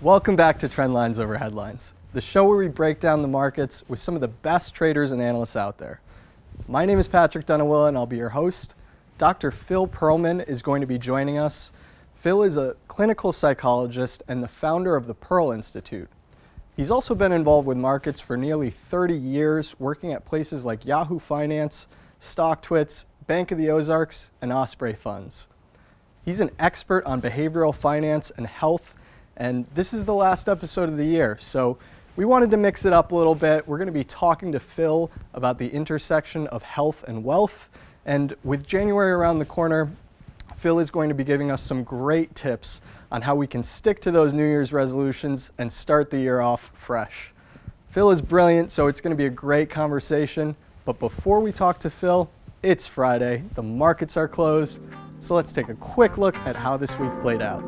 Welcome back to Trendlines over Headlines, the show where we break down the markets with some of the best traders and analysts out there. My name is Patrick Dunawilla and I'll be your host. Dr. Phil Pearlman is going to be joining us. Phil is a clinical psychologist and the founder of the Pearl Institute. He's also been involved with markets for nearly 30 years, working at places like Yahoo Finance, StockTwits, Bank of the Ozarks, and Osprey Funds. He's an expert on behavioral finance and health, and this is the last episode of the year, so we wanted to mix it up a little bit. We're going to be talking to Phil about the intersection of health and wealth, and with January around the corner, Phil is going to be giving us some great tips on how we can stick to those New Year's resolutions and start the year off fresh. Phil is brilliant, so it's going to be a great conversation, but before we talk to Phil, it's Friday, the markets are closed, so let's take a quick look at how this week played out.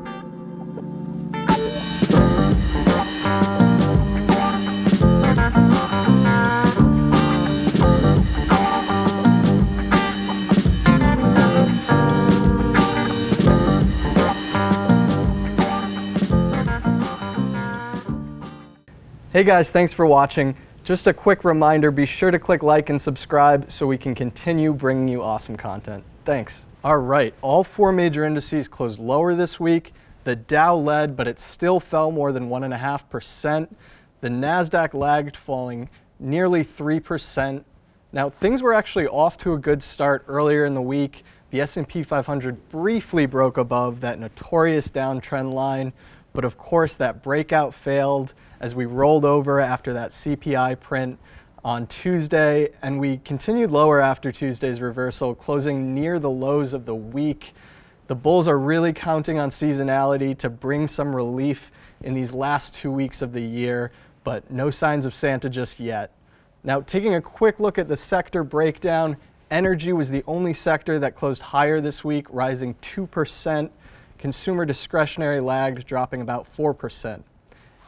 Hey guys, thanks for watching. Just a quick reminder, be sure to click like and subscribe so we can continue bringing you awesome content. Thanks. All right, all four major indices closed lower this week. The Dow led, but it still fell more than 1.5%. The NASDAQ lagged, falling nearly 3%. Now, things were actually off to a good start earlier in the week. The S&P 500 briefly broke above that notorious downtrend line, but of course that breakout failed as we rolled over after that CPI print on Tuesday, and we continued lower after Tuesday's reversal, closing near the lows of the week. The bulls are really counting on seasonality to bring some relief in these last 2 weeks of the year, but no signs of Santa just yet. Now, taking a quick look at the sector breakdown, energy was the only sector that closed higher this week, rising 2%. Consumer discretionary lagged, dropping about 4%.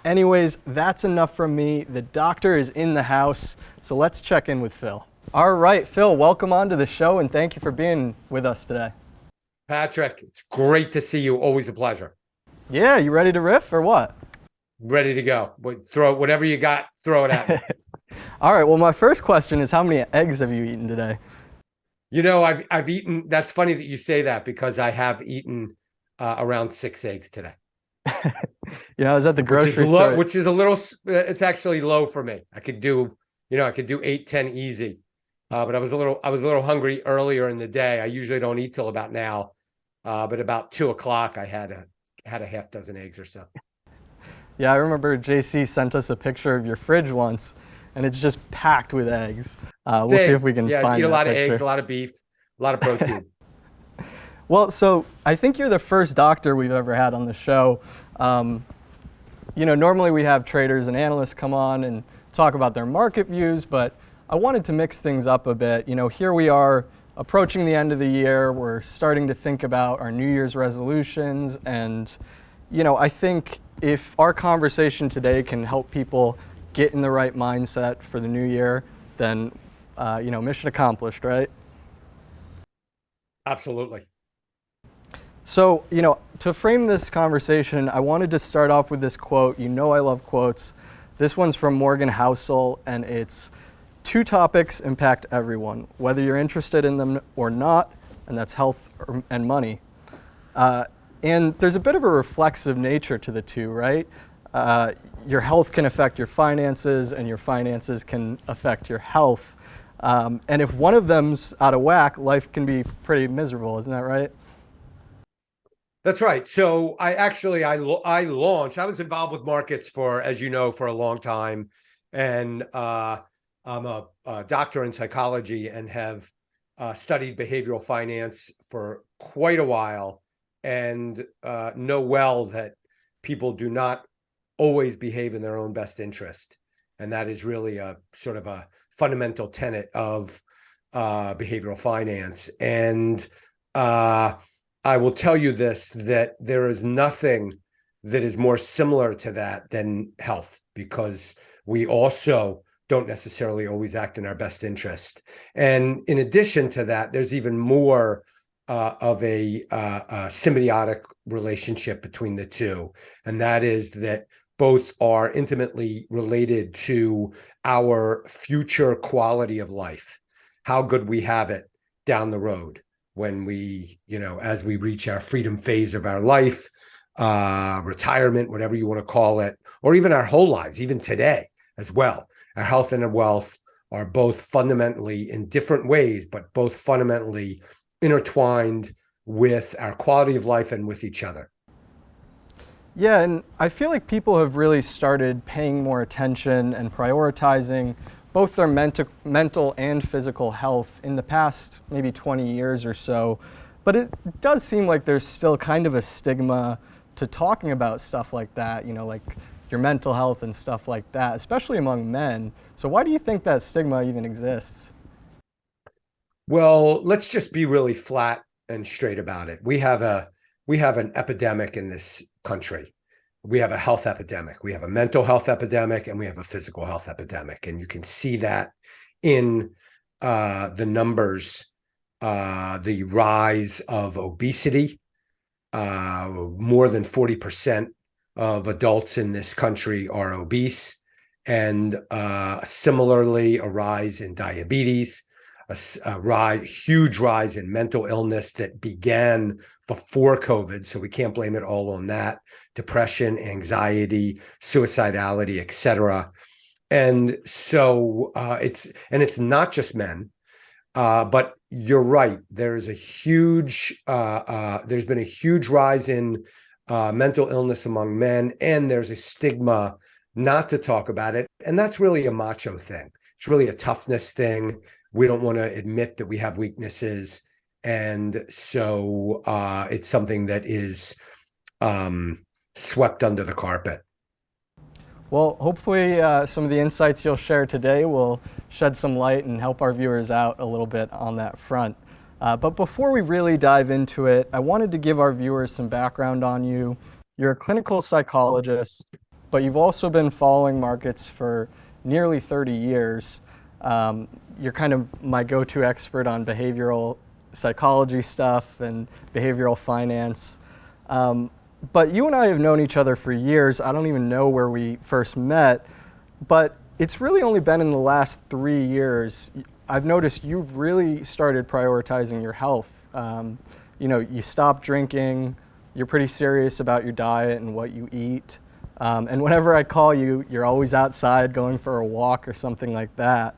Anyways, that's enough from me. The doctor is in the house, so let's check in with Phil. All right, Phil, welcome on to the show, and thank you for being with us today. Patrick, it's great to see you. Always a pleasure. Yeah, you ready to riff or what? Ready to go. Throw whatever you got, throw it at me. All right, well, my first question is, how many eggs have you eaten today? You know, I've eaten, that's funny that you say that because I have eaten around 6 eggs today. I was at the grocery store. Which is a little, it's actually low for me. I could do 8, 10 easy. But I was a little hungry earlier in the day. I usually don't eat till about now. But about 2 o'clock, I had a half dozen eggs or so. Yeah, I remember JC sent us a picture of your fridge once, and it's just packed with eggs. We'll see if we can find eat a lot of eggs, a lot of beef, a lot of protein. Well, so I think you're the first doctor we've ever had on the show. Normally we have traders and analysts come on and talk about their market views, but I wanted to mix things up a bit. Here we are approaching the end of the year. We're starting to think about our New Year's resolutions. And, I think if our conversation today can help people get in the right mindset for the new year, then, mission accomplished, right? Absolutely. So, to frame this conversation, I wanted to start off with this quote. I love quotes. This one's from Morgan Housel, and it's, "Two topics impact everyone, whether you're interested in them or not, and that's health and money." And there's a bit of a reflexive nature to the two, right? Your health can affect your finances, and your finances can affect your health. And if one of them's out of whack, life can be pretty miserable, isn't that right? That's right. So I was involved with markets for a long time. And I'm a doctor in psychology and have studied behavioral finance for quite a while, and know well that people do not always behave in their own best interest. And that is really a sort of a fundamental tenet of behavioral finance. And I will tell you that there is nothing that is more similar to that than health, because we also don't necessarily always act in our best interest. And in addition to that, there's even more a symbiotic relationship between the two, and that is that both are intimately related to our future quality of life, how good we have it down the road when we, as we reach our freedom phase of our life, retirement, whatever you want to call it, or even our whole lives, even today as well. Our health and our wealth are both fundamentally in different ways, but both fundamentally intertwined with our quality of life and with each other. Yeah, and I feel like people have really started paying more attention and prioritizing both their mental and physical health in the past maybe 20 years or so. But it does seem like there's still kind of a stigma to talking about stuff like that, like your mental health and stuff like that, especially among men. So why do you think that stigma even exists? Well, let's just be really flat and straight about it. We have an epidemic in this country. We have a health epidemic. We have a mental health epidemic, and we have a physical health epidemic. And you can see that in the numbers, the rise of obesity. More than 40% of adults in this country are obese, and similarly, a rise in diabetes, huge rise in mental illness that began before COVID. So we can't blame it all on that. Depression, anxiety, suicidality, etc. And so it's not just men. But you're right. There's been a huge rise in mental illness among men, and there's a stigma not to talk about it. And that's really a macho thing. It's really a toughness thing. We don't want to admit that we have weaknesses. And so it's something that is swept under the carpet. Well, hopefully some of the insights you'll share today will shed some light and help our viewers out a little bit on that front. But before we really dive into it, I wanted to give our viewers some background on you. You're a clinical psychologist, but you've also been following markets for nearly 30 years. You're kind of my go-to expert on behavioral psychology stuff and behavioral finance. But you and I have known each other for years. I don't even know where we first met, but it's really only been in the last 3 years I've noticed you've really started prioritizing your health. You stop drinking, you're pretty serious about your diet and what you eat. And whenever I call you, you're always outside going for a walk or something like that.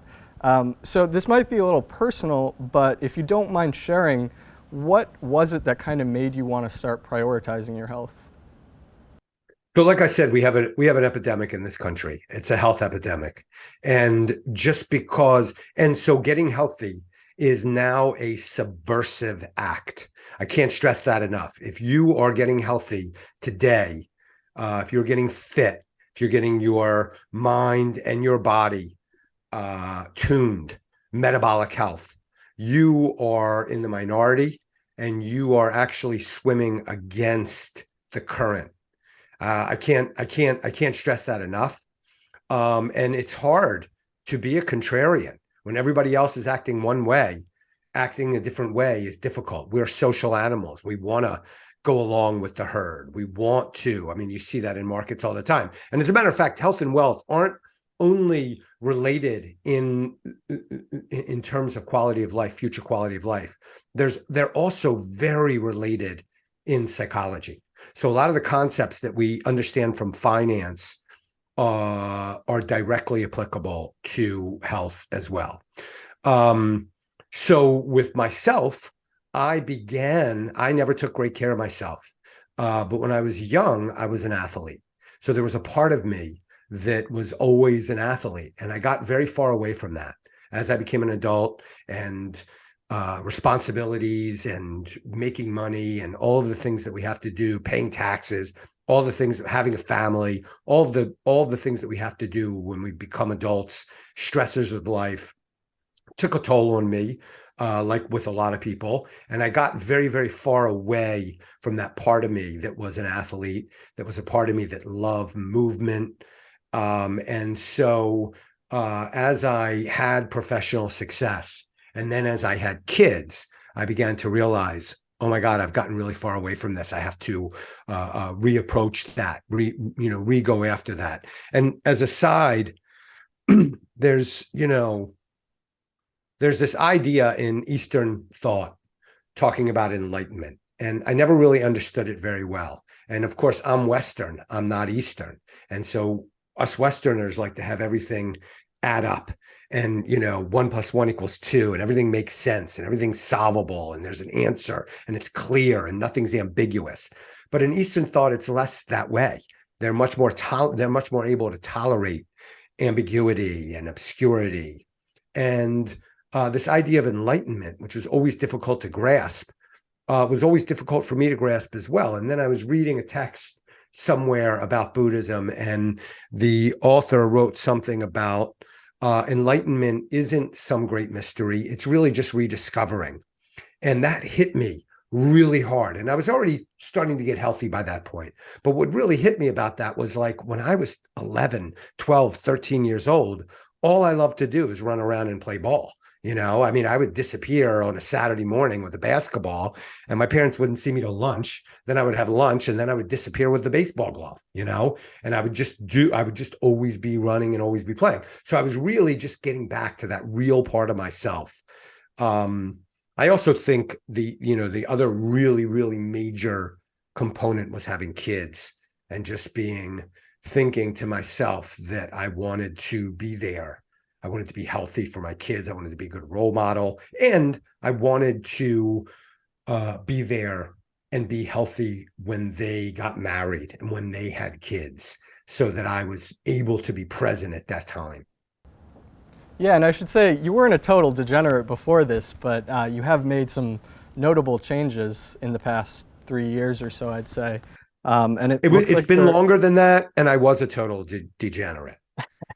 So this might be a little personal, but if you don't mind sharing, what was it that kind of made you want to start prioritizing your health? So, like I said, we have an epidemic in this country. It's a health epidemic, and so getting healthy is now a subversive act. I can't stress that enough. If you are getting healthy today, if you're getting fit, if you're getting your mind and your body tuned, metabolic health, you are in the minority, and you are actually swimming against the current. I can't stress that enough. And it's hard to be a contrarian when everybody else is acting one way. Acting a different way is difficult. We're social animals. We want to go along with the herd. We want to. I mean, you see that in markets all the time. And as a matter of fact, health and wealth aren't only related in terms of quality of life, future quality of life. They're also very related in psychology. So a lot of the concepts that we understand from finance are directly applicable to health as well. So with myself, I never took great care of myself. But when I was young, I was an athlete. So there was a part of me that was always an athlete. And I got very far away from that as I became an adult, and responsibilities and making money and all of the things that we have to do, paying taxes, all the things, having a family, all of the things that we have to do when we become adults, stressors of life, took a toll on me, like with a lot of people. And I got very, very far away from that part of me that was an athlete, that was a part of me that loved movement. And so as I had professional success, and then as I had kids, I began to realize, oh my God, I've gotten really far away from this. I have to reapproach that, re-go after that. And as a side, there's, there's this idea in Eastern thought talking about enlightenment. And I never really understood it very well. And of course, I'm Western, I'm not Eastern. And so us Westerners like to have everything add up. And, 1+1 = 2, and everything makes sense, and everything's solvable, and there's an answer, and it's clear, and nothing's ambiguous. But in Eastern thought, it's less that way. They're much more able to tolerate ambiguity and obscurity. And this idea of enlightenment, which was always difficult to grasp, was always difficult for me to grasp as well. And then I was reading a text somewhere about Buddhism, and the author wrote something about enlightenment isn't some great mystery. It's really just rediscovering. And that hit me really hard. And I was already starting to get healthy by that point. But what really hit me about that was like when I was 11, 12, 13 years old, all I loved to do is run around and play ball. I would disappear on a Saturday morning with a basketball, and my parents wouldn't see me to lunch. Then I would have lunch, and then I would disappear with the baseball glove, and I would just always be running and always be playing. So I was really just getting back to that real part of myself. I also think the other really, really major component was having kids and just thinking to myself that I wanted to be there. I wanted to be healthy for my kids. I wanted to be a good role model. And I wanted to be there and be healthy when they got married and when they had kids, so that I was able to be present at that time. Yeah, and I should say you weren't a total degenerate before this, but you have made some notable changes in the past 3 years or so, I'd say. And It's been longer than that, and I was a total degenerate.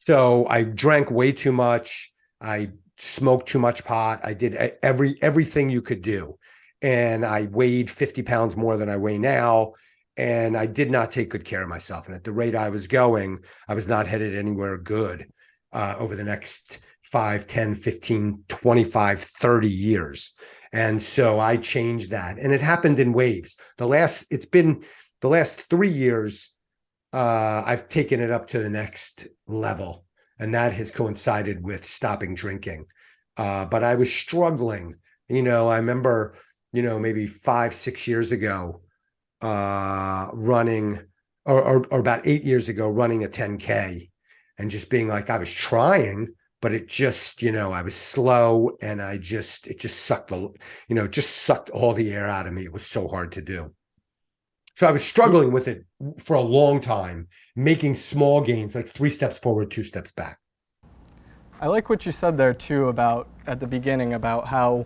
So I drank way too much. I smoked too much pot. I did everything you could do. And I weighed 50 pounds more than I weigh now. And I did not take good care of myself. And at the rate I was going, I was not headed anywhere good over the next 5, 10, 15, 25, 30 years. And so I changed that. And it happened in waves. The last 3 years, I've taken it up to the next level, and that has coincided with stopping drinking. But I was struggling. I remember, maybe 5, 6 years ago, running, or about 8 years ago, running a 10K, and just being like, I was trying, but it just, I was slow, and it just sucked all the air out of me. It was so hard to do. So I was struggling with it for a long time, making small gains, like 3 steps forward, 2 steps back. I like what you said there too about at the beginning about how,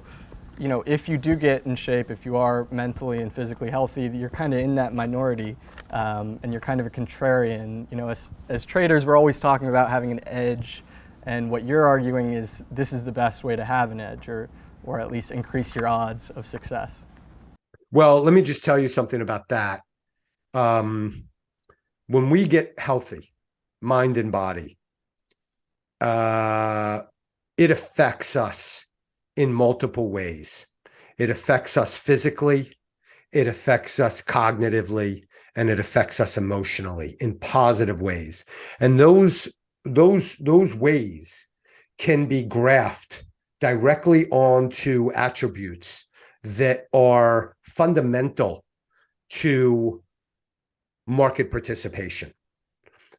if you do get in shape, if you are mentally and physically healthy, you're kind of in that minority, and you're kind of a contrarian. As traders, we're always talking about having an edge, and what you're arguing is this is the best way to have an edge, or at least increase your odds of success. Well, let me just tell you something about that. When we get healthy, mind and body, it affects us in multiple ways. It affects us physically, it affects us cognitively, and it affects us emotionally in positive ways. And those ways can be graphed directly onto attributes that are fundamental to market participation.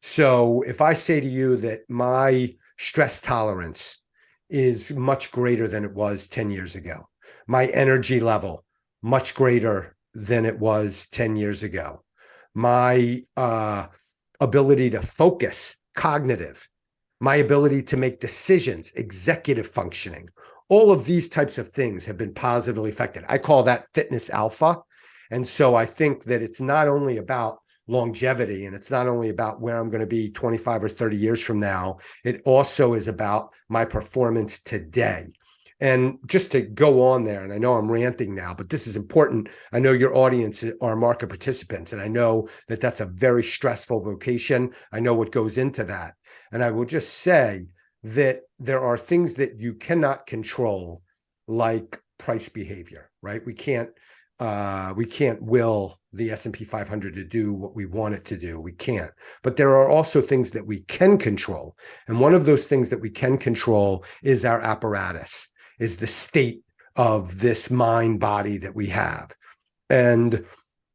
So if I say to you that my stress tolerance is much greater than it was 10 years ago, my energy level much greater than it was 10 years ago, my ability to focus, cognitive, my ability to make decisions, executive functioning, all of these types of things have been positively affected. I call that fitness alpha. And so I think that it's not only about longevity, and it's not only about where I'm going to be 25 or 30 years from now, it also is about my performance today. And just to go on there, and I know I'm ranting now, but this is important. I know your audience are market participants, and I know that that's a very stressful vocation. I know what goes into that. And I will just say that there are things that you cannot control, like price behavior, right? We can't We can't will the S&P 500 to do what we want it to do. We can't. But there are also things that we can control. And one of those things that we can control is our apparatus, is the state of this mind body that we have. And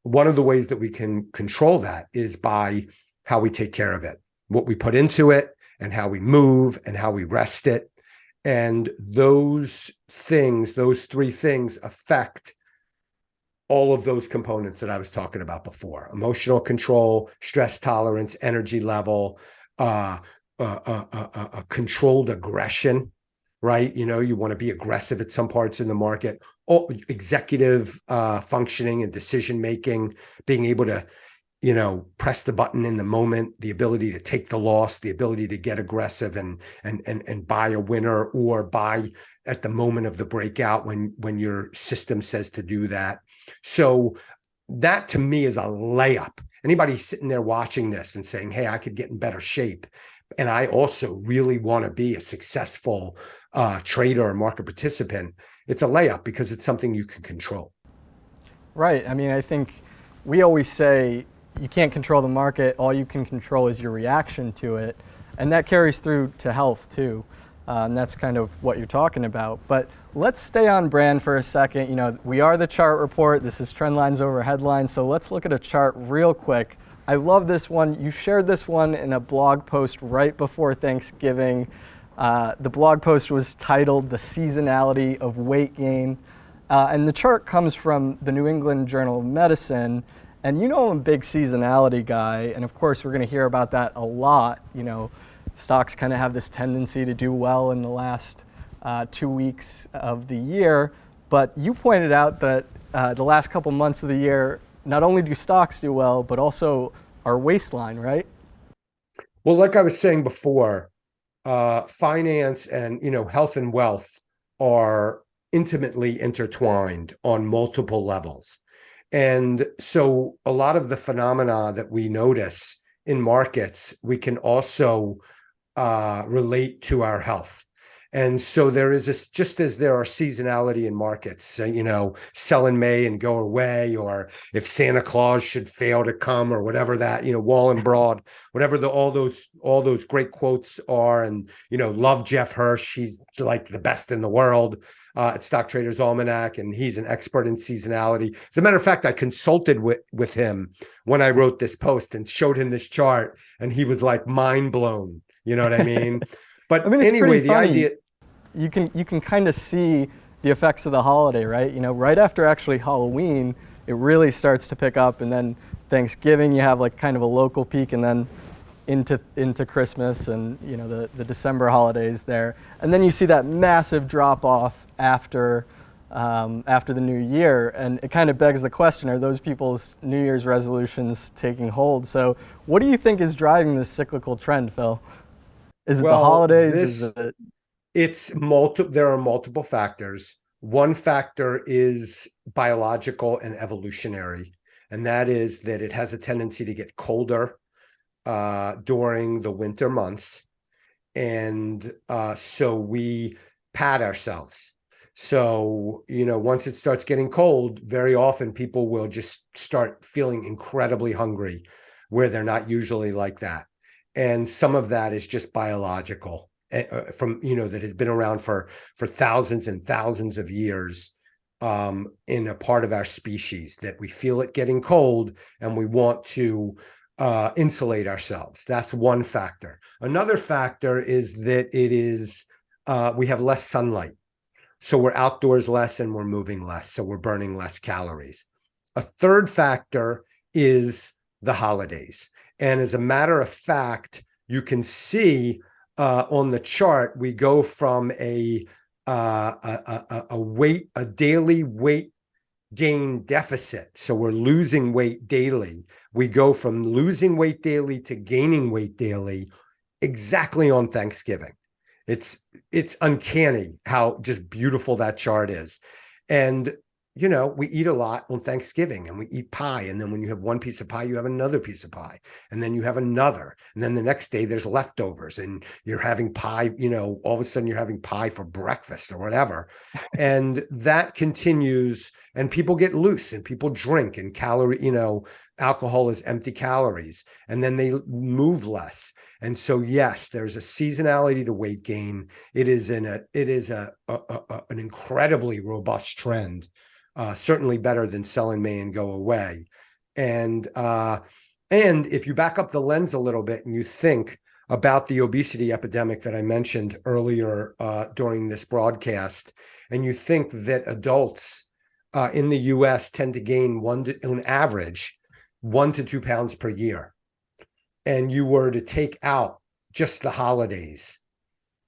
one of the ways that we can control that is by how we take care of it, what we put into it, and how we move and how we rest it. And those things, those three things affect all of those components that I was talking about before: emotional control, stress tolerance, energy level, controlled aggression, right? You want to be aggressive at some parts in the market, executive functioning and decision-making, being able to, press the button in the moment, the ability to take the loss, the ability to get aggressive and buy a winner, or buy at the moment of the breakout when your system says to do that. So that to me is a layup. Anybody sitting there watching this and saying, hey, I could get in better shape, and I also really want to be a successful trader or market participant, it's a layup because it's something you can control. Right. I mean, I think we always say you can't control the market. All you can control is your reaction to it. And that carries through to health too. And that's kind of what you're talking about. But let's stay on brand for a second. We are the chart report. This is Trendlines over headlines. So let's look at a chart real quick. I love this one. You shared this one in a blog post right before Thanksgiving. The blog post was titled "The Seasonality of Weight Gain." And the chart comes from the New England Journal of Medicine. And I'm a big seasonality guy. And of course, we're going to hear about that a lot. Stocks kind of have this tendency to do well in the last 2 weeks of the year. But you pointed out that the last couple months of the year, not only do stocks do well, but also our waistline, right? Well, like I was saying before, finance and, health and wealth are intimately intertwined on multiple levels. And so a lot of the phenomena that we notice in markets, we can also relate to our health. And so there is this, just as there are seasonality in markets, sell in May and go away, or if Santa Claus should fail to come, or whatever that, Wall and Broad, whatever all those great quotes are. And, love Jeff Hirsch. He's like the best in the world at Stock Traders Almanac, and he's an expert in seasonality. As a matter of fact, I consulted with him when I wrote this post and showed him this chart, and he was like mind blown. You know what I mean? But I mean, it's anyway, pretty the funny. idea. You can kind of see the effects of the holiday, right? Right after actually Halloween, it really starts to pick up, and then Thanksgiving, you have like kind of a local peak, and then into Christmas and the December holidays there, and then you see that massive drop off after the new year, and it kind of begs the question: are those people's New Year's resolutions taking hold? So, what do you think is driving this cyclical trend, Phil? Is it the holidays? Is it There are multiple factors. One factor is biological and evolutionary, and that is that it has a tendency to get colder during the winter months. And so we pad ourselves. So, once it starts getting cold, very often people will just start feeling incredibly hungry where they're not usually like that. And some of that is just biological, from that has been around for thousands and thousands of years, in a part of our species, that we feel it getting cold and we want to insulate ourselves. That's one factor. Another factor is that we have less sunlight, so we're outdoors less and we're moving less, so we're burning less calories. A third factor is the holidays. And as a matter of fact, you can see on the chart, we go from a daily weight gain deficit. So we're losing weight daily. We go from losing weight daily to gaining weight daily exactly on Thanksgiving. It's uncanny how just beautiful that chart is. And we eat a lot on Thanksgiving and we eat pie. And then when you have one piece of pie, you have another piece of pie. And then you have another. And then the next day there's leftovers and you're having pie, all of a sudden you're having pie for breakfast or whatever. And that continues and people get loose and people drink and alcohol is empty calories and then they move less. And so, yes, there's a seasonality to weight gain. It is an incredibly robust trend. Certainly better than sell in May and go away. And if you back up the lens a little bit and you think about the obesity epidemic that I mentioned earlier during this broadcast, and you think that adults in the US tend to gain on average 1 to 2 pounds per year, and you were to take out just the holidays,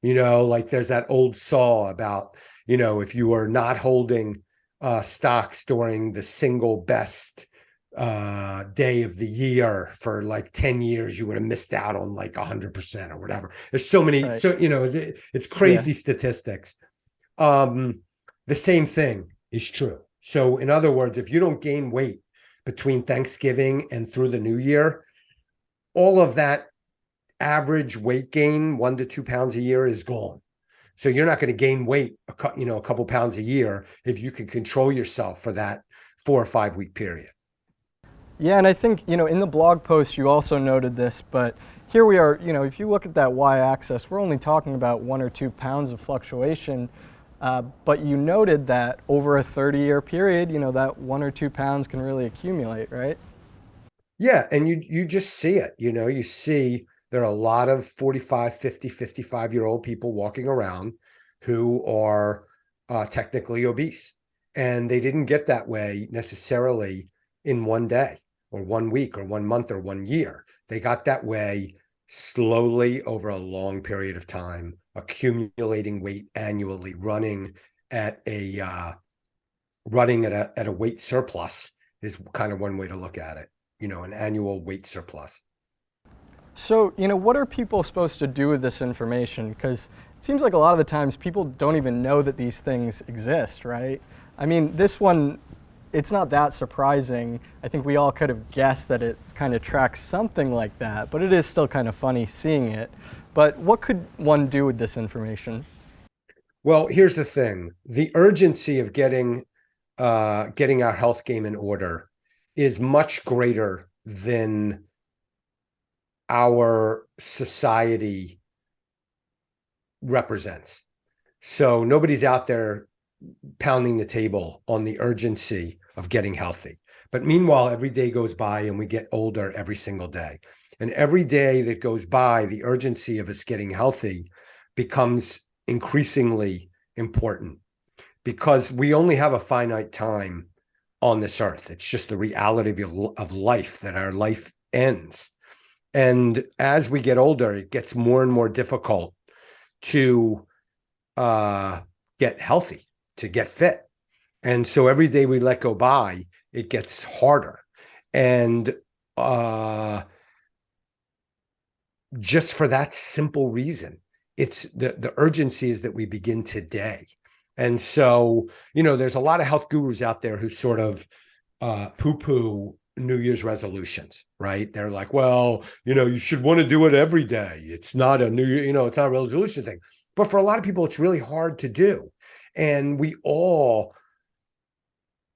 like there's that old saw about, if you are not holding stocks during the single best day of the year for like 10 years, you would have missed out on like 100% or whatever. There's so many, Right. it's crazy statistics. The same thing is true. So in other words, if you don't gain weight between Thanksgiving and through the new year, all of that average weight gain, 1 to 2 pounds a year, is gone. So you're not going to gain weight, a couple pounds a year if you can control yourself for that 4 or 5 week period. Yeah, and I think, in the blog post you also noted this, but here we are, if you look at that y-axis, we're only talking about 1 or 2 pounds of fluctuation, but you noted that over a 30-year period, that 1 or 2 pounds can really accumulate, right? Yeah, and you just see it, you see there are a lot of 45, 50, 55-year-old people walking around who are technically obese. And they didn't get that way necessarily in one day or 1 week or 1 month or 1 year. They got that way slowly over a long period of time, accumulating weight annually, running at a weight surplus is kind of one way to look at it, an annual weight surplus. So, what are people supposed to do with this information? Because it seems like a lot of the times people don't even know that these things exist, right? I mean, this one, it's not that surprising. I think we all could have guessed that it kind of tracks something like that, but it is still kind of funny seeing it. But what could one do with this information? Well, here's the thing. The urgency of getting our health game in order is much greater than our society represents. So nobody's out there pounding the table on the urgency of getting healthy. But meanwhile, every day goes by and we get older every single day. And every day that goes by, the urgency of us getting healthy becomes increasingly important because we only have a finite time on this earth. It's just the reality of life, that our life ends. And as we get older, it gets more and more difficult to get healthy, to get fit. And so every day we let go by, it gets harder. And just for that simple reason, it's the urgency is that we begin today. And so, there's a lot of health gurus out there who sort of poo-poo New Year's resolutions, right? They're like, well, you should want to do it every day. It's not a New Year, it's not a resolution thing. But for a lot of people, it's really hard to do. And we all,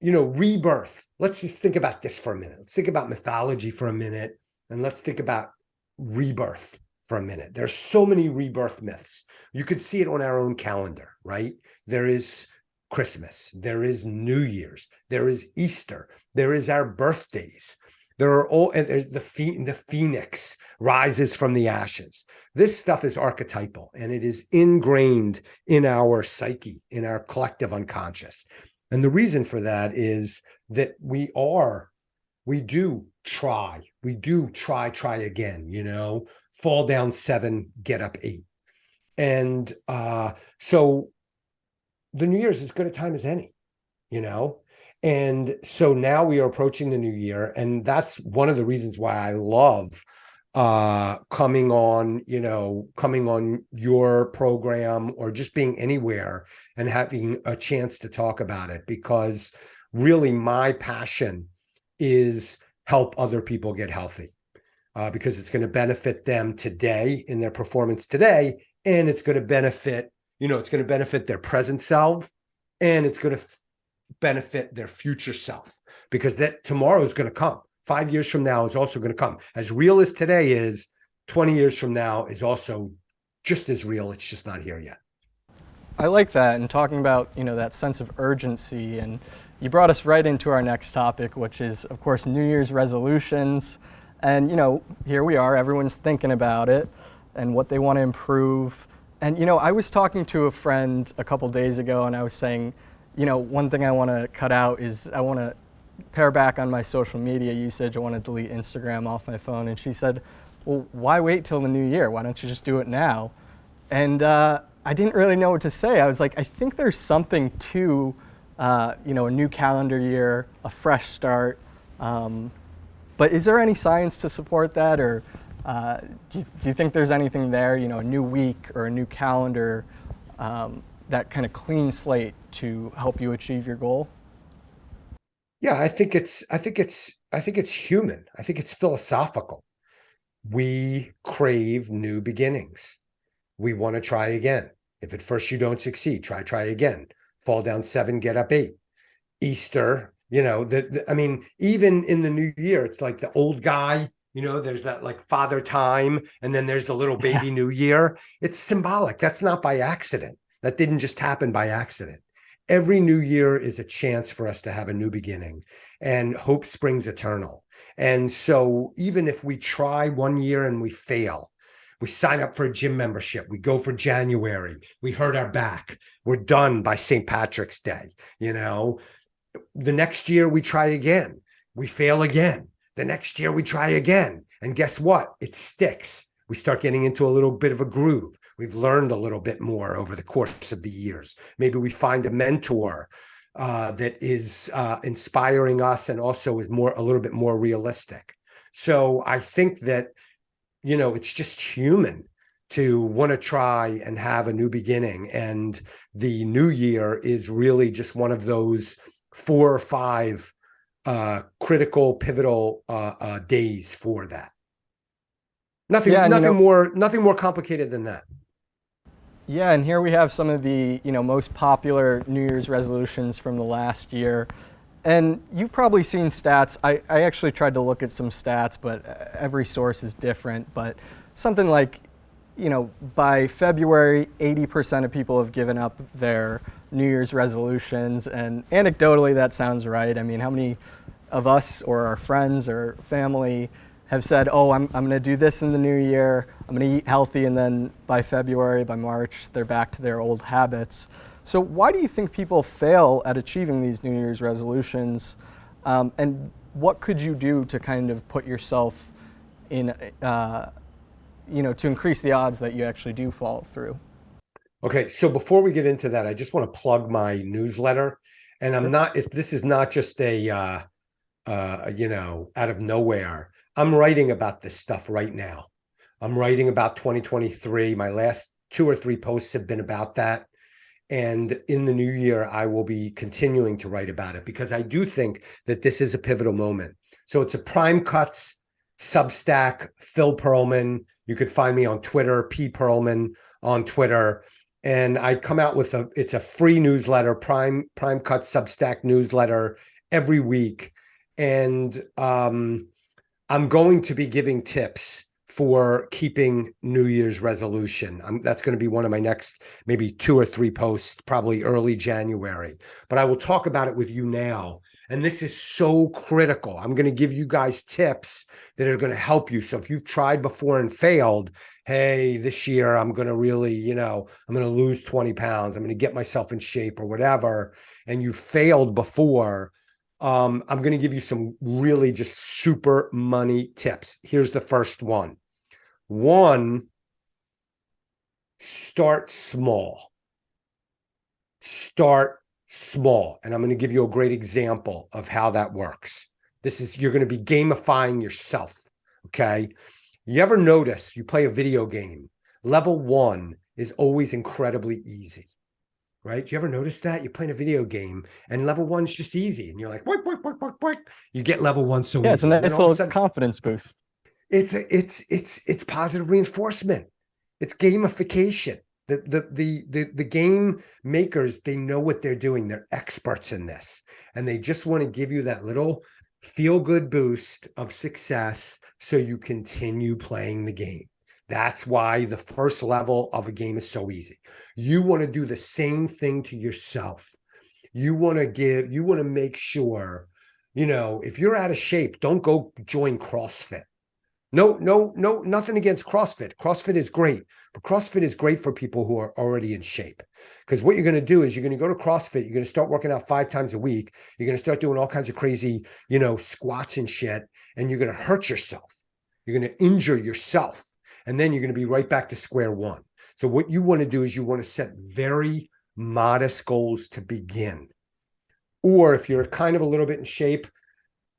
rebirth. Let's just think about this for a minute. Let's think about mythology for a minute. And let's think about rebirth for a minute. There's so many rebirth myths. You could see it on our own calendar, right? There is Christmas, there is New Year's, there is Easter, there is our birthdays. There are all, and there's the phoenix rises from the ashes. This stuff is archetypal and it is ingrained in our psyche, in our collective unconscious. And the reason for that is that we do try again, fall down 7, get up 8. And so the New Year's is as good a time as any, And so now we are approaching the new year. And that's one of the reasons why I love coming on your program or just being anywhere and having a chance to talk about it, because really my passion is help other people get healthy, because it's going to benefit them today in their performance today. And it's going to benefit, it's going to benefit their present self, and it's going to benefit their future self, because that tomorrow is going to come. 5 years from now is also going to come. As real as today is, 20 years from now is also just as real. It's just not here yet. I like that, and talking about, that sense of urgency, and you brought us right into our next topic, which is, of course, New Year's resolutions. And, here we are, everyone's thinking about it and what they want to improve. And, I was talking to a friend a couple days ago, and I was saying, one thing I want to cut out is I want to pare back on my social media usage. I want to delete Instagram off my phone. And she said, well, why wait till the new year? Why don't you just do it now? And I didn't really know what to say. I was like, I think there's something to, a new calendar year, a fresh start. But is there any science to support that? Or do you think there's anything there, a new week or a new calendar, that kind of clean slate to help you achieve your goal? Yeah, I think it's human. I think it's philosophical. We crave new beginnings. We want to try again. If at first you don't succeed, try again. Fall down 7, get up 8. Easter, even in the new year, it's like the old guy, there's that like father time, and then there's the little baby new year. It's symbolic. That's not by accident. That didn't just happen by accident. Every new year is a chance for us to have a new beginning, and hope springs eternal. And so even if we try one year and we fail, we sign up for a gym membership, we go for January, we hurt our back, we're done by St. Patrick's Day. The next year we try again, we fail again. The next year we try again. And guess what? It sticks. We start getting into a little bit of a groove. We've learned a little bit more over the course of the years. Maybe we find a mentor that is inspiring us, and also is a little bit more realistic. So I think that, it's just human to want to try and have a new beginning. And the new year is really just one of those 4 or 5 critical, pivotal days for that. Nothing more complicated than that. Yeah, and here we have some of the most popular New Year's resolutions from the last year. And you've probably seen stats. I actually tried to look at some stats, but every source is different. But something like, by February, 80% of people have given up their New Year's resolutions. And anecdotally, that sounds right. I mean, how many of us or our friends or family have said, oh, I'm going to do this in the new year, I'm going to eat healthy, and then by February, by March, they're back to their old habits. So why do you think people fail at achieving these New Year's resolutions? And what could you do to kind of put yourself in, to increase the odds that you actually do follow through? Okay, so before we get into that, I just want to plug my newsletter. And if this is not just out of nowhere, I'm writing about this stuff right now. I'm writing about 2023. My last 2 or 3 posts have been about that. And in the new year, I will be continuing to write about it, because I do think that this is a pivotal moment. So it's a Prime Cuts Substack, Phil Pearlman. You could find me on Twitter, P Pearlman on Twitter. And I come out with it's a free newsletter, Prime Cuts Substack newsletter every week. And I'm going to be giving tips for keeping New Year's resolution. That's going to be one of my next maybe 2 or 3 posts, probably early January. But I will talk about it with you now. And this is so critical. I'm going to give you guys tips that are going to help you. So if you've tried before and failed, hey, this year I'm going to really, I'm going to lose 20 pounds. I'm going to get myself in shape or whatever. And you failed before. I'm going to give you some really just super money tips. Here's the first one. 1, start small. Start small. And I'm going to give you a great example of how that works. You're going to be gamifying yourself. Okay. You ever notice you play a video game? Level 1 is always incredibly easy. right? Do you ever notice that? You're playing a video game and level one's just easy. And you're like, what? You get level one so Yeah, it's a easy. And then nice all of a little sudden, confidence boost. it's positive reinforcement. It's gamification. The game makers, they know what they're doing. They're experts in this. And they just want to give you that little feel good boost of success so you continue playing the game. That's why the first level of a game is so easy. You want to do the same thing to yourself. You want to make sure, if you're out of shape, don't go join CrossFit. No, nothing against CrossFit. CrossFit is great, but CrossFit is great for people who are already in shape. Because what you're going to do is you're going to go to CrossFit, you're going to start working out 5 times a week, you're going to start doing all kinds of crazy, squats and shit, and you're going to hurt yourself. You're going to injure yourself, and then you're going to be right back to square one. So what you want to do is you want to set very modest goals to begin. Or if you're kind of a little bit in shape,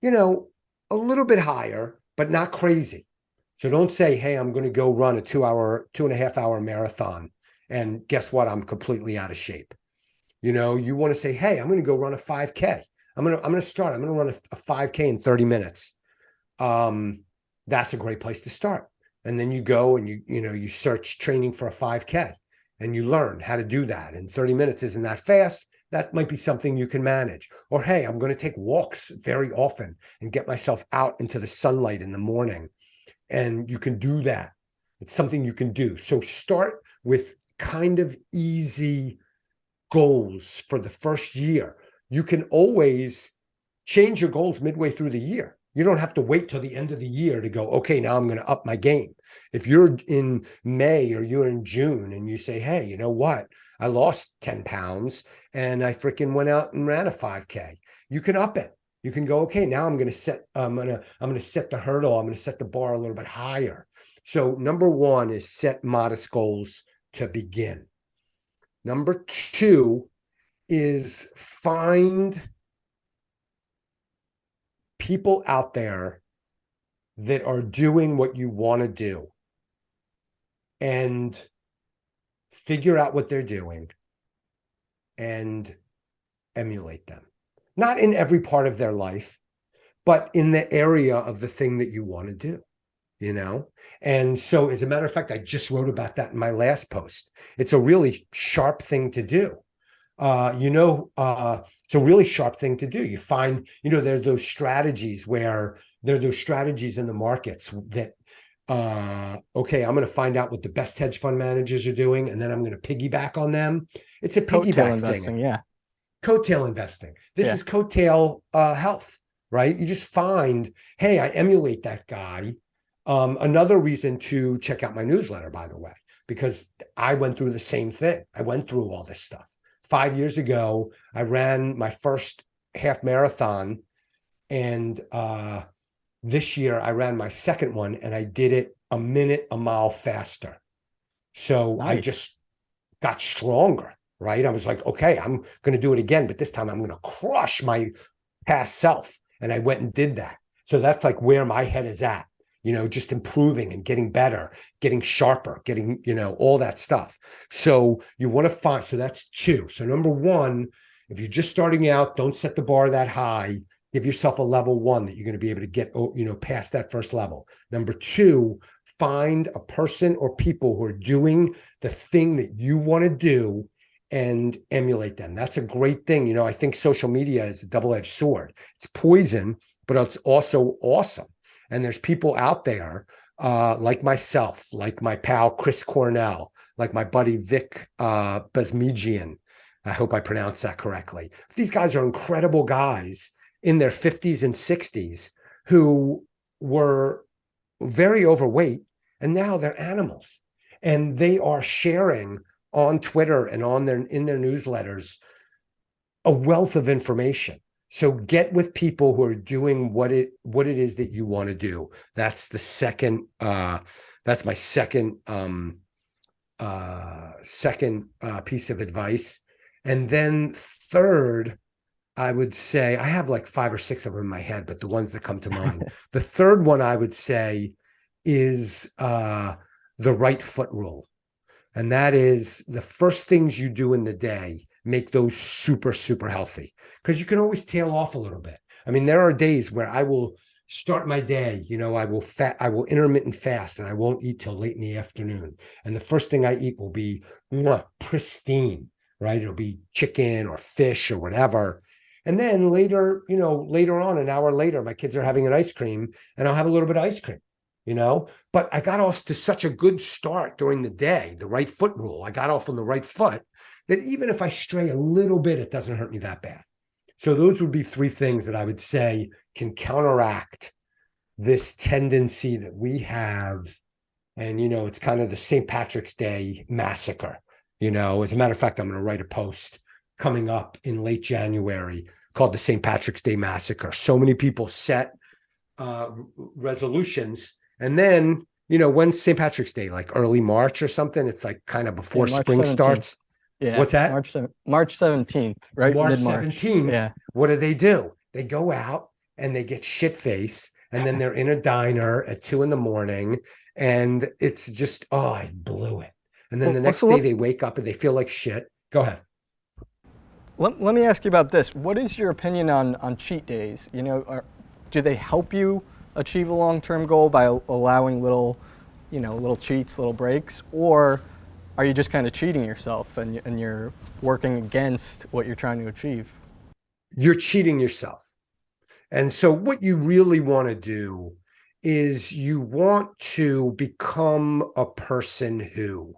a little bit higher, but not crazy. So don't say, hey, I'm going to go run a 2.5 hour marathon. And guess what? I'm completely out of shape. You want to say, hey, I'm going to go run a 5K. I'm going to run a 5K in 30 minutes. That's a great place to start. And then you go and you search training for a 5K and you learn how to do that. And 30 minutes isn't that fast. That might be something you can manage. Or, hey, I'm going to take walks very often and get myself out into the sunlight in the morning. And you can do that. It's something you can do. So start with kind of easy goals for the first year. You can always change your goals midway through the year. You don't have to wait till the end of the year to go, okay, now I'm going to up my game. If you're in May or you're in June and you say, hey, you know what? I lost 10 pounds and I freaking went out and ran a 5K. You can up it. You can go, okay, now I'm going to set the hurdle. I'm going to set the bar a little bit higher. So number one is set modest goals to begin. Number two is find people out there that are doing what you want to do and figure out what they're doing and emulate them. Not in every part of their life, but in the area of the thing that you want to do, And so, as a matter of fact, I just wrote about that in my last post. It's a really sharp thing to do. It's a really sharp thing to do. You find, there are those strategies in the markets that, okay, I'm going to find out what the best hedge fund managers are doing, and then I'm going to piggyback on them. It's a Coattail piggyback investing, thing. yeah. Coattail investing. This is coattail health, right? You just find, hey, I emulate that guy. Another reason to check out my newsletter, by the way, because I went through the same thing. I went through all this stuff. 5 years ago, I ran my first half marathon, and this year I ran my second one, and I did it a minute a mile faster. So nice. I just got stronger, right? I was like, okay, I'm going to do it again, but this time I'm going to crush my past self. And I went and did that. So that's like where my head is at. Just improving and getting better, getting sharper, getting, all that stuff. So you want to find, so that's two. So number one, if you're just starting out, don't set the bar that high. Give yourself a level one that you're going to be able to get, past that first level. Number two, find a person or people who are doing the thing that you want to do and emulate them. That's a great thing. I think social media is a double-edged sword. It's poison, but it's also awesome. And there's people out there like myself, like my pal Chris Cornell, like my buddy Vic Basmigian. I hope I pronounced that correctly. These guys are incredible guys in their 50s and 60s who were very overweight, and now they're animals. And they are sharing on Twitter and in their newsletters a wealth of information. So get with people who are doing what it is that you want to do. That's the second. That's my second piece of advice. And then third, I would say, I have like 5 or 6 of them in my head, but the ones that come to mind. The third one I would say is the right foot rule. And that is the first things you do in the day make those super, super healthy, because you can always tail off a little bit. I mean, there are days where I will start my day, I will intermittent fast and I won't eat till late in the afternoon. And the first thing I eat will be pristine, right? It'll be chicken or fish or whatever. And then later on, an hour later, my kids are having an ice cream and I'll have a little bit of ice cream, but I got off to such a good start during the day, the right foot rule. I got off on the right foot that even if I stray a little bit, it doesn't hurt me that bad. So those would be three things that I would say can counteract this tendency that we have. And, it's kind of the St. Patrick's Day massacre. As a matter of fact, I'm going to write a post coming up in late January called the St. Patrick's Day massacre. So many people set resolutions. And then, when's St. Patrick's Day? Like early March or something? It's like kind of before spring 17th. starts. Yeah. What's that? March 17th, right? March Mid-March. 17th. Yeah. What do? They go out and they get shit face, and then they're in a diner at 2 a.m. and it's just, I blew it. And then the next day they wake up and they feel like shit. Go ahead. Let me ask you about this. What is your opinion on cheat days? Do they help you achieve a long-term goal by allowing little cheats, little breaks, or are you just kind of cheating yourself and you're working against what you're trying to achieve? You're cheating yourself. And so what you really want to do is you want to become a person who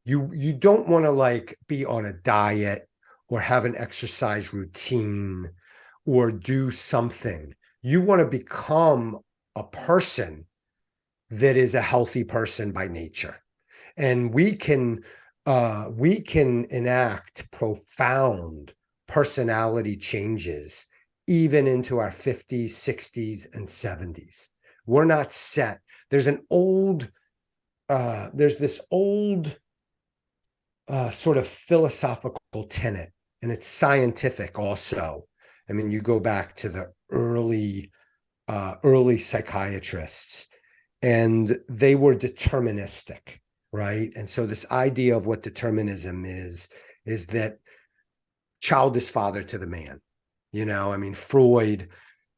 you don't want to like be on a diet or have an exercise routine or do something. You want to become a person that is a healthy person by nature. And we can enact profound personality changes even into our 50s, 60s, and 70s. We're not set. There's this old sort of philosophical tenet, and it's scientific also. I mean, you go back to the early psychiatrists, and they were deterministic, right? And so this idea of what determinism is that child is father to the man. I mean, Freud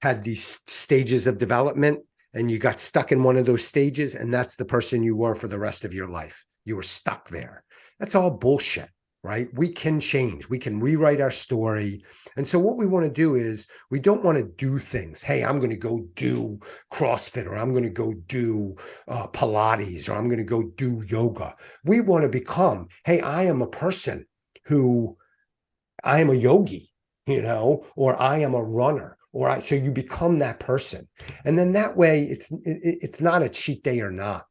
had these stages of development, and you got stuck in one of those stages, and that's the person you were for the rest of your life. You were stuck there. That's all bullshit, right? We can change. We can rewrite our story. And so what we want to do is we don't want to do things. Hey, I'm going to go do CrossFit, or I'm going to go do Pilates, or I'm going to go do yoga. We want to become, hey, I am a person who I am a yogi, or I am a runner, so you become that person. And then that way it's not a cheat day or not,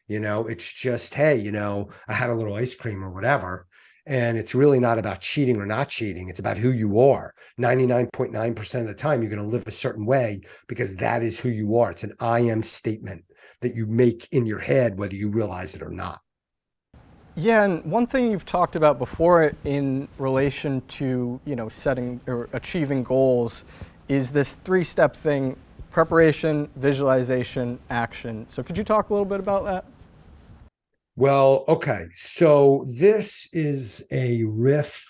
it's just, hey, I had a little ice cream or whatever. And it's really not about cheating or not cheating. It's about who you are. 99.9% of the time, you're going to live a certain way because that is who you are. It's an I am statement that you make in your head, whether you realize it or not. Yeah, and one thing you've talked about before in relation to, setting or achieving goals is this 3-step thing: preparation, visualization, action. So could you talk a little bit about that? Well, okay. So this is a riff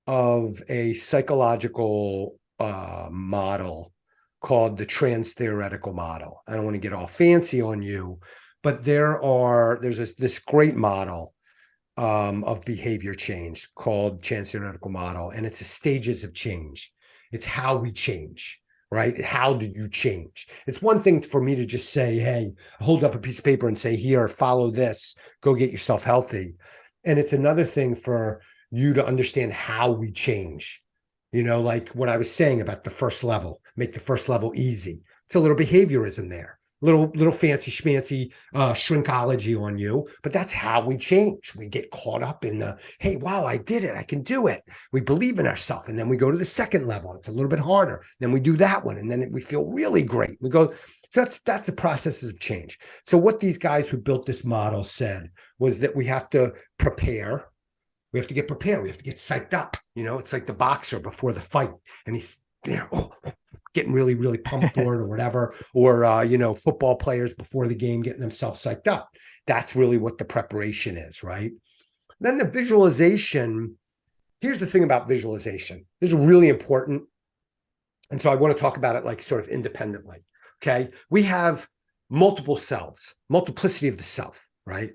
of a psychological model called the trans-theoretical model. I don't want to get all fancy on you, but there's this great model of behavior change called trans-theoretical model, and it's stages of change. It's how we change, right? How do you change? It's one thing for me to just say, hey, hold up a piece of paper and say, here, follow this, go get yourself healthy. And it's another thing for you to understand how we change. Like what I was saying about the first level, make the first level easy. It's a little behaviorism there. Little fancy schmancy shrinkology on you, but that's how we change. We get caught up in the, hey, wow, I did it, I can do it. We believe in ourselves, and then we go to the second level. It's a little bit harder. Then we do that one, and then we feel really great. We go. So that's the processes of change. So what these guys who built this model said was that we have to prepare. We have to get prepared. We have to get psyched up. It's like the boxer before the fight, and he's there. Getting really, really pumped for it or whatever, or, football players before the game getting themselves psyched up. That's really what the preparation is, right? Then the visualization here's the thing about visualization. This is really important. And so I want to talk about it like sort of independently. Okay. We have multiple selves, multiplicity of the self, right?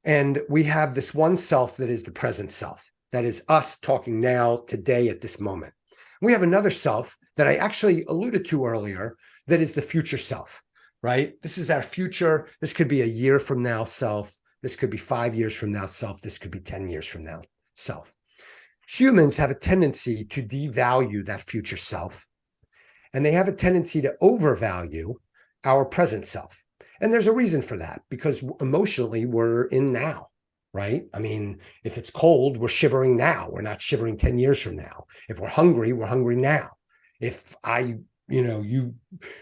And we have this one self that is the present self. That is us talking now, today, at this moment. We have another self that I actually alluded to earlier, that is the future self, right? This is our future. This could be a year from now self. This could be 5 years from now self. This could be 10 years from now self. Humans have a tendency to devalue that future self, and they have a tendency to overvalue our present self. And there's a reason for that, because emotionally we're in now, right? I mean, if it's cold, we're shivering now. We're not shivering 10 years from now. If we're hungry now. If you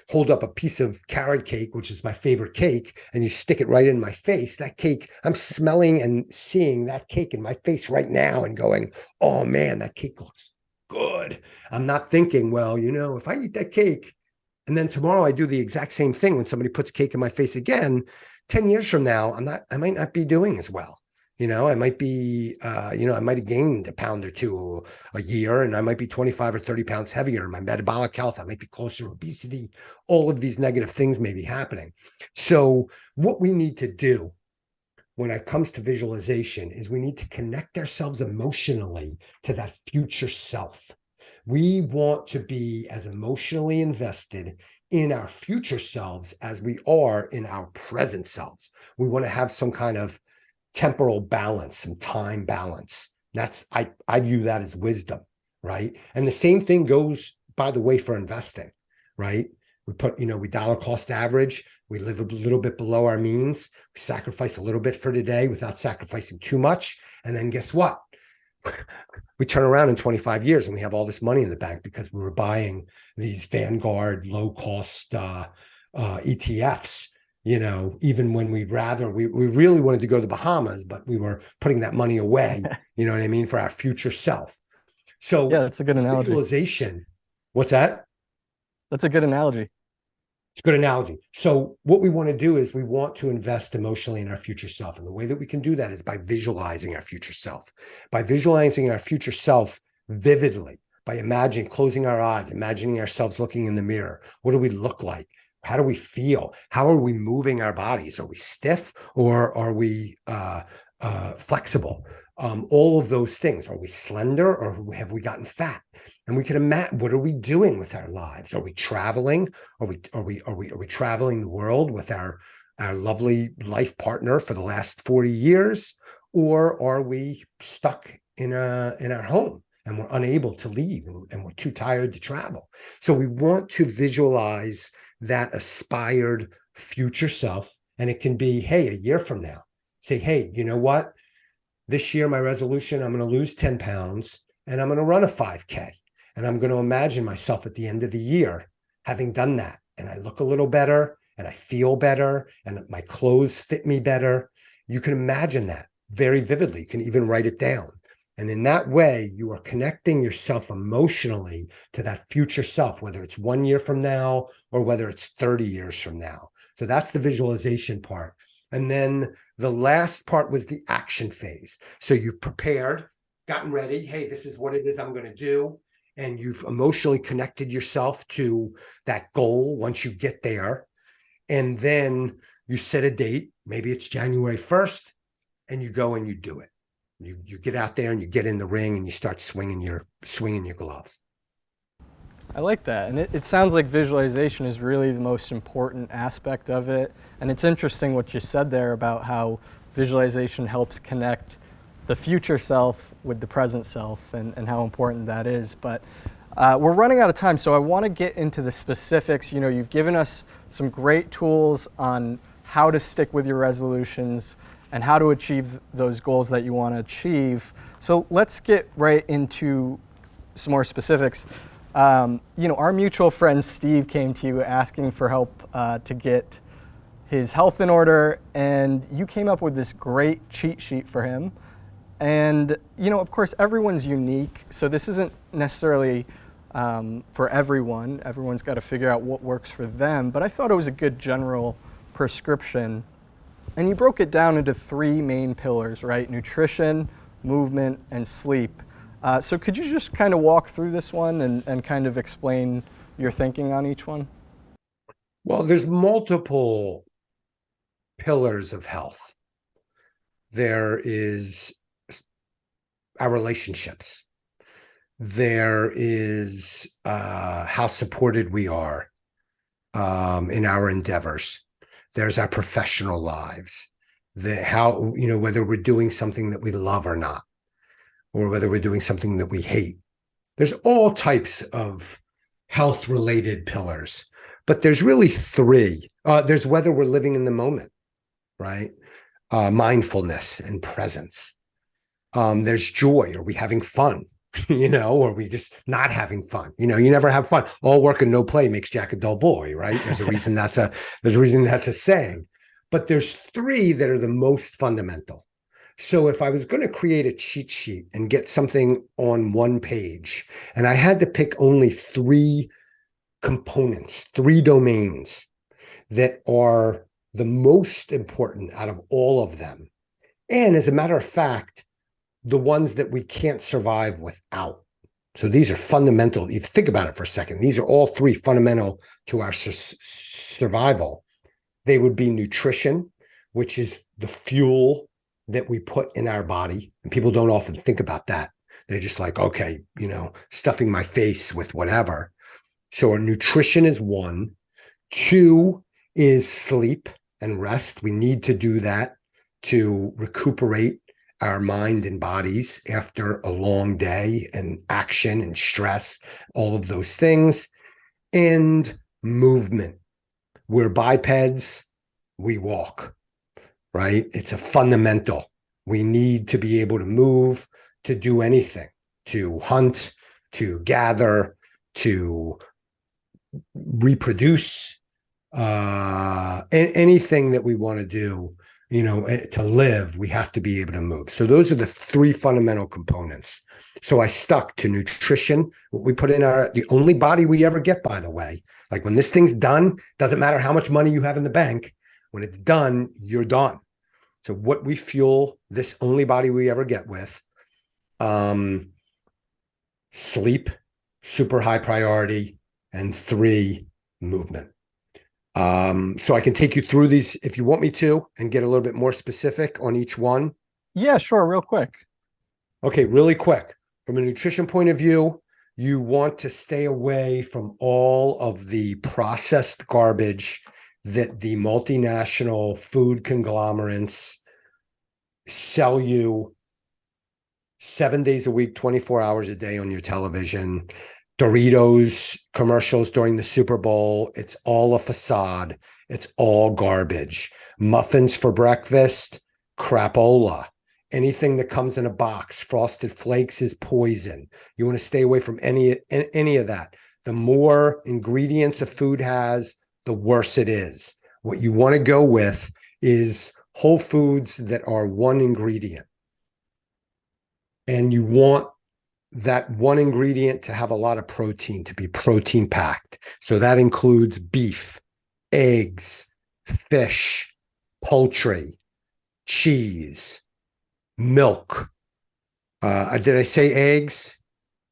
hold up a piece of carrot cake, which is my favorite cake, and you stick it right in my face, that cake, I'm smelling and seeing that cake in my face right now and going, oh man, that cake looks good. I'm not thinking, well, if I eat that cake and then tomorrow I do the exact same thing when somebody puts cake in my face again, 10 years from now, I might not be doing as well. I might be, I might have gained a pound or two a year, and I might be 25 or 30 pounds heavier. My metabolic health, I might be closer to obesity. All of these negative things may be happening. So what we need to do when it comes to visualization is we need to connect ourselves emotionally to that future self. We want to be as emotionally invested in our future selves as we are in our present selves. We want to have some kind of temporal balance, some time balance. I view that as wisdom, right? And the same thing goes, by the way, for investing, right? We dollar cost average, we live a little bit below our means, we sacrifice a little bit for today without sacrificing too much. And then guess what? We turn around in 25 years and we have all this money in the bank because we were buying these Vanguard low cost ETFs, even when we really wanted to go to the Bahamas, but we were putting that money away, you know what I mean, for our future self. So yeah, that's a good analogy. Visualization. What's that? That's a good analogy. It's a good analogy. So what we want to do is we want to invest emotionally in our future self. And the way that we can do that is by visualizing our future self, by visualizing our future self vividly, by closing our eyes, imagining ourselves looking in the mirror. What do we look like? How do we feel? How are we moving our bodies? Are we stiff or are we flexible? All of those things. Are we slender or have we gotten fat? And we can imagine, what are we doing with our lives? Are we traveling? Are we traveling the world with our lovely life partner for the last 40 years? Or are we stuck in our home and we're unable to leave and we're too tired to travel? So we want to visualize that aspired future self. And it can be, hey, a year from now, say, hey, you know what? This year, my resolution, I'm going to lose 10 pounds and I'm going to run a 5K. And I'm going to imagine myself at the end of the year having done that. And I look a little better and I feel better and my clothes fit me better. You can imagine that very vividly. You can even write it down. And in that way, you are connecting yourself emotionally to that future self, whether it's 1 year from now or whether it's 30 years from now. So that's the visualization part. And then the last part was the action phase. So you've prepared, gotten ready. Hey, this is what it is I'm going to do. And you've emotionally connected yourself to that goal once you get there. And then you set a date. Maybe it's January 1st, and you go and you do it. You get out there and you get in the ring and you start swinging your gloves. I like that. And it sounds like visualization is really the most important aspect of it. And it's interesting what you said there about how visualization helps connect the future self with the present self and how important that is. But we're running out of time, so I want to get into the specifics. You've given us some great tools on how to stick with your resolutions and how to achieve those goals that you want to achieve. So let's get right into some more specifics. Our mutual friend Steve came to you asking for help to get his health in order, and you came up with this great cheat sheet for him. And, of course, everyone's unique, so this isn't necessarily for everyone. Everyone's got to figure out what works for them, but I thought it was a good general prescription. And you broke it down into 3 main pillars, right? Nutrition, movement, and sleep. So could you just kind of walk through this one and kind of explain your thinking on each one? Well, there's multiple pillars of health. There is our relationships. There is how supported we are in our endeavors. There's our professional lives. How, whether we're doing something that we love or not, or whether we're doing something that we hate. There's all types of health-related pillars, but there's really three. There's whether we're living in the moment, right? Mindfulness and presence. There's joy. Are we having fun? Or are we just not having fun? You never have fun. All work and no play makes Jack a dull boy, right? There's a reason that's a saying. But there's three that are the most fundamental. So if I was going to create a cheat sheet and get something on one page, and I had to pick only three components, three domains that are the most important out of all of them, and as a matter of fact, the ones that we can't survive without. So these are fundamental. If you think about it for a second, these are all three fundamental to our survival. They would be nutrition, which is the fuel that we put in our body. And people don't often think about that. They're just like, okay, stuffing my face with whatever. So our nutrition is one. Two is sleep and rest. We need to do that to recuperate our mind and bodies after a long day and action and stress, all of those things. And movement. We're bipeds, we walk, right? It's a fundamental. We need to be able to move, to do anything, to hunt, to gather, to reproduce, anything that we want to do, to live, we have to be able to move. So those are the three fundamental components. So I stuck to nutrition, what we put in the only body we ever get, by the way. Like when this thing's done, doesn't matter how much money you have in the bank. When it's done, you're done. So what we fuel this only body we ever get with, sleep, super high priority, and three, movement. So I can take you through these if you want me to and get a little bit more specific on each one. Yeah, sure, real quick. Okay, really quick. From a nutrition point of view, you want to stay away from all of the processed garbage that the multinational food conglomerates sell you 7 days a week, 24 hours a day on your television. Doritos commercials during the Super Bowl. It's all a facade. It's all garbage. Muffins for breakfast, crapola. Anything that comes in a box, Frosted Flakes is poison. You want to stay away from any of that. The more ingredients a food has, the worse it is. What you want to go with is whole foods that are one ingredient. And you want that one ingredient to have a lot of protein, to be protein packed. So that includes beef, eggs, fish, poultry, cheese, milk. Did I say eggs?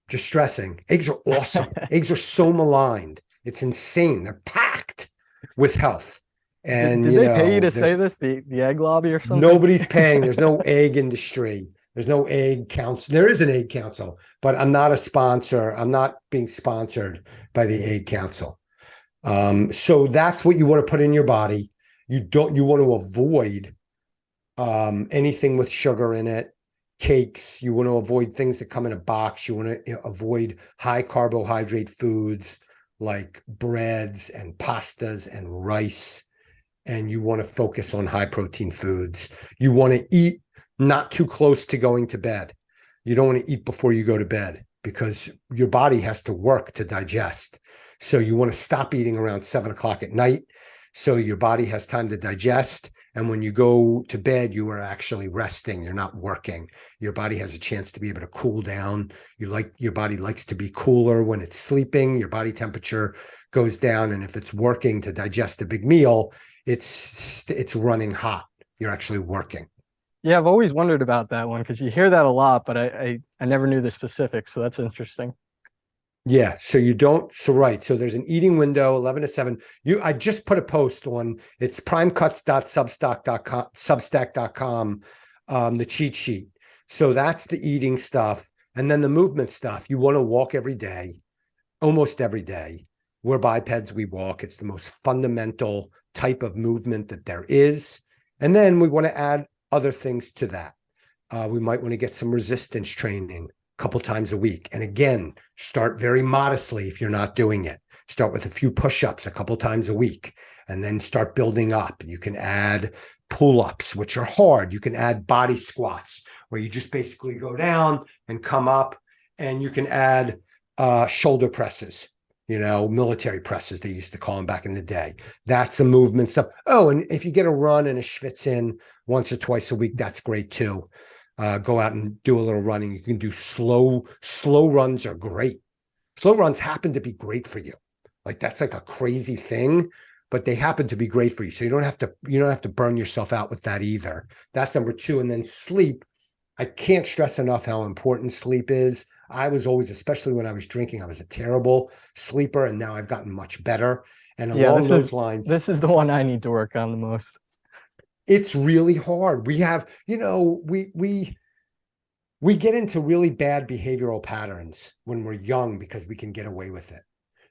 Just stressing. Eggs are awesome. Eggs are so maligned. It's insane. They're packed with health. And did they pay you to say this? The egg lobby or something? Nobody's paying. There's no egg industry. There's no egg council. There is an egg council, but I'm not a sponsor. I'm not being sponsored by the egg council. So that's what you want to put in your body. You want to avoid anything with sugar in it, cakes. You want to avoid things that come in a box. You want to avoid high carbohydrate foods like breads and pastas and rice. And you want to focus on high protein foods. You want to eat not too close to going to bed. You don't want to eat before you go to bed because your body has to work to digest. So you want to stop eating around 7 o'clock at night so your body has time to digest. And when you go to bed, you are actually resting. You're not working. Your body has a chance to be able to cool down. Your body likes to be cooler when it's sleeping. Your body temperature goes down. And if it's working to digest a big meal, it's running hot. You're actually working. Yeah, I've always wondered about that one because you hear that a lot, but I never knew the specifics, so that's interesting. Yeah, so you don't, so right. So there's an eating window, 11 to 7. I just put a post on, it's primecuts.substack.com, the cheat sheet. So that's the eating stuff. And then the movement stuff. You want to walk every day, almost every day. We're bipeds, we walk. It's the most fundamental type of movement that there is. And then we want to add other things to that. We might want to get some resistance training a couple times a week. And again, start very modestly if you're not doing it. Start with a few push-ups a couple times a week, and then start building up. You can add pull-ups, which are hard. You can add body squats, where you just basically go down and come up, and you can add shoulder presses, military presses, they used to call them back in the day. That's some movement stuff. Oh, and if you get a run and a schwitz in once or twice a week, that's great too. Go out and do a little running. You can do slow runs are great. Slow runs happen to be great for you. Like that's like a crazy thing, but they happen to be great for you. So you don't have to burn yourself out with that either. That's number two. And then sleep. I can't stress enough how important sleep is. I was always, especially when I was drinking, I was a terrible sleeper, and now I've gotten much better. And Yeah, along those lines, this is the one I need to work on the most. it's really hard. We have, we get into really bad behavioral patterns when we're young because we can get away with it.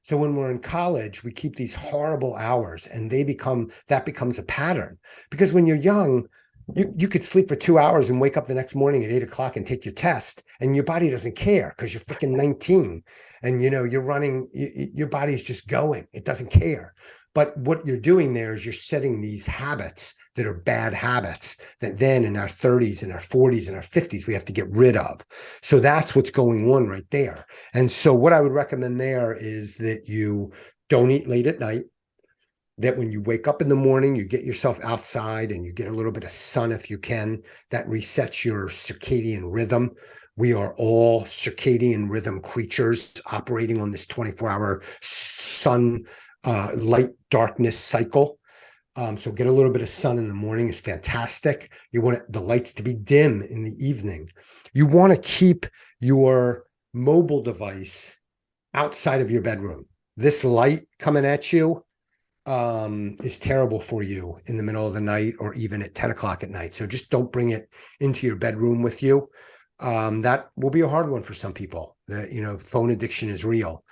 So when we're in college, we keep these horrible hours, and that becomes a pattern. Because when you're young, you could sleep for 2 hours and wake up the next morning at 8 o'clock and take your test, and your body doesn't care because you're freaking 19, and you're running. Your body's just going; it doesn't care. But what you're doing there is you're setting these habits that are bad habits that then in our 30s and our 40s and our 50s we have to get rid of. So that's what's going on right there. And so what I would recommend there is that you don't eat late at night, that when you wake up in the morning, you get yourself outside and you get a little bit of sun if you can. That resets your circadian rhythm. We are all circadian rhythm creatures operating on this 24-hour sun light darkness cycle. So get a little bit of sun in the morning is fantastic. You want the lights to be dim in the evening. You want to keep your mobile device outside of your bedroom. This light coming at you is terrible for you in the middle of the night or even at 10 o'clock at night. So just don't bring it into your bedroom with you. That will be a hard one for some people. Phone addiction is real.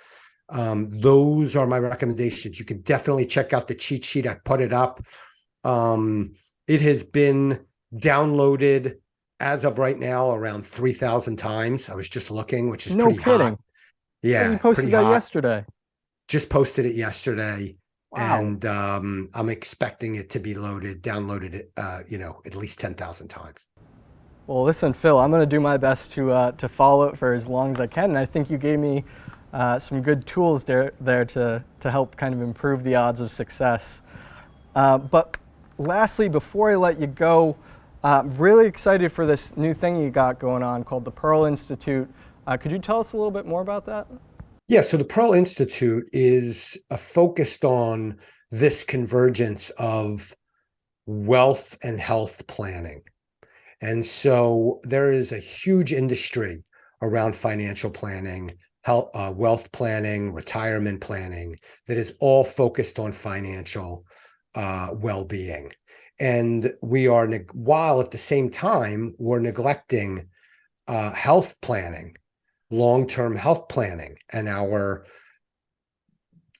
Those are my recommendations. You can definitely check out the cheat sheet. I put it up. It has been downloaded as of right now around 3,000 times. I was just looking, which is No pretty hot. kidding. Oh, you Yeah, pretty posted that hot. yesterday. Just posted it yesterday. Wow. And I'm expecting it to be downloaded, at least 10,000 times. Well, listen, Phil, I'm going to do my best to follow it for as long as I can, and I think you gave me some good tools there to help kind of improve the odds of success. But lastly, before I let you go, really excited for this new thing you got going on called the Pearl Institute. Could you tell us a little bit more about that? Yeah, so the Pearl Institute is focused on this convergence of wealth and health planning. And so there is a huge industry around financial planning, health, wealth planning, retirement planning that is all focused on financial well-being. And we are, while at the same time, we're neglecting health planning, long-term health planning, and our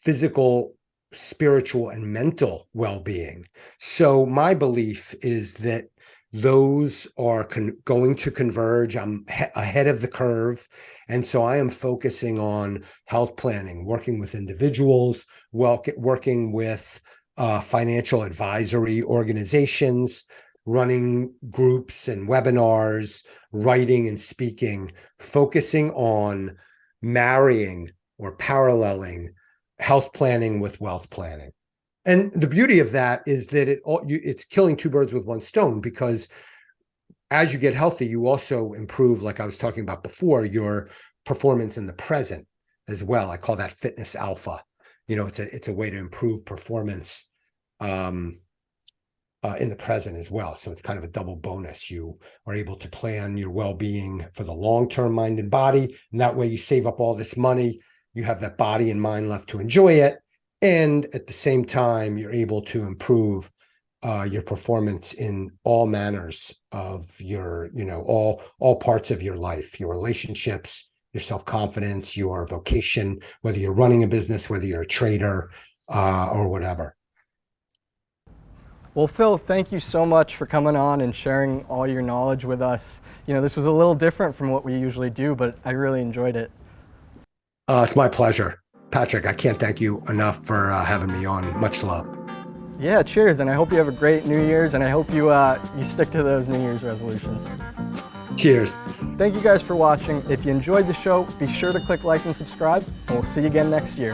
physical, spiritual, and mental well-being. So my belief is that those are going to converge. I'm ahead of the curve. And so I am focusing on health planning, working with individuals, working with financial advisory organizations, running groups and webinars, writing and speaking, focusing on marrying or paralleling health planning with wealth planning. And the beauty of that is that it's killing two birds with one stone, because as you get healthy, you also improve, like I was talking about before, your performance in the present as well. I call that fitness alpha. It's a way to improve performance in the present as well. So it's kind of a double bonus. You are able to plan your well-being for the long-term mind and body. And that way you save up all this money. You have that body and mind left to enjoy it. And at the same time, you're able to improve your performance in all manners of your, all parts of your life, your relationships, your self-confidence, your vocation, whether you're running a business, whether you're a trader, or whatever. Well, Phil, thank you so much for coming on and sharing all your knowledge with us. This was a little different from what we usually do, but I really enjoyed it. It's my pleasure. Patrick, I can't thank you enough for having me on. Much love. Yeah, cheers, and I hope you have a great New Year's, and I hope you stick to those New Year's resolutions. Cheers. Thank you guys for watching. If you enjoyed the show, be sure to click like and subscribe, and we'll see you again next year.